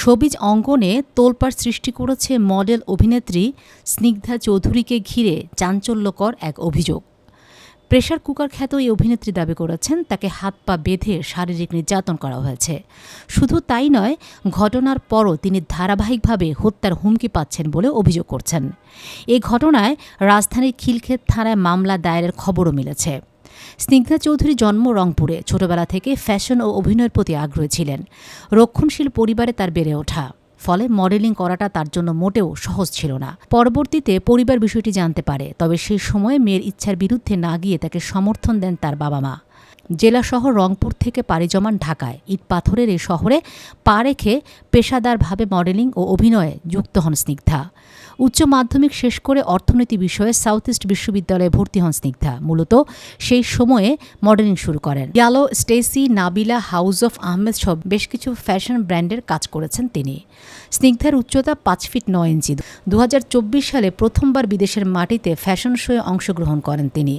Showbiz অঙ্গনে তোলপাড় সৃষ্টি করেছে মডেল অভিনেত্রী স্নিগ্ধা চৌধুরীকে ঘিরে চাঞ্চল্যকর এক অভিযোগ। প্রেসার কুকার খ্যাত এই অভিনেত্রী দাবি করেছেন তাকে হাত পা বেঁধে শারীরিক নির্যাতন করা হয়েছে। শুধু তাই নয়, ঘটনার পরও তিনি ধারাবাহিকভাবে হত্যার হুমকি পাচ্ছেন বলে অভিযোগ করছেন। এই ঘটনায় রাজধানীর খিলক্ষেত থানায় মামলা দায়েরের খবরও মিলেছে। স্নিগ্ধা চৌধুরী জন্ম রংপুরে। ছোটবেলা থেকে ফ্যাশন ও অভিনয়ের প্রতি আগ্রহী ছিলেন। রক্ষণশীল পরিবারে তার বেড়ে ওঠা, ফলে মডেলিং করাটা তার জন্য মোটেও সহজ ছিল না। পরবর্তীতে পরিবার বিষয়টি জানতে পারে, তবে সেই সময়ে মেয়ের ইচ্ছার বিরুদ্ধে না গিয়ে তাকে সমর্থন দেন তার বাবা মা। জেলা শহর রংপুর থেকে পাড়ি জমান ঢাকায়। ইট পাথরের এই শহরে পা রেখে পেশাদারভাবে মডেলিং ও অভিনয়ে যুক্ত হন স্নিগ্ধা। উচ্চ মাধ্যমিক শেষ করে অর্থনীতি বিষয়ে সাউথ ইস্ট বিশ্ববিদ্যালয়ে ভর্তি হন স্নিগ্ধা। মূলত সেই সময়ে মডেলিং শুরু করেন। Yellow, Stacy, Nabila, House of Ahmed সব বেশ কিছু ফ্যাশন ব্র্যান্ডের কাজ করেছেন তিনি। স্নিগ্ধার উচ্চতা 5 ফিট 9 ইঞ্চি। 2024 সালে প্রথমবার বিদেশের মাটিতে ফ্যাশন শোয়ে অংশগ্রহণ করেন তিনি।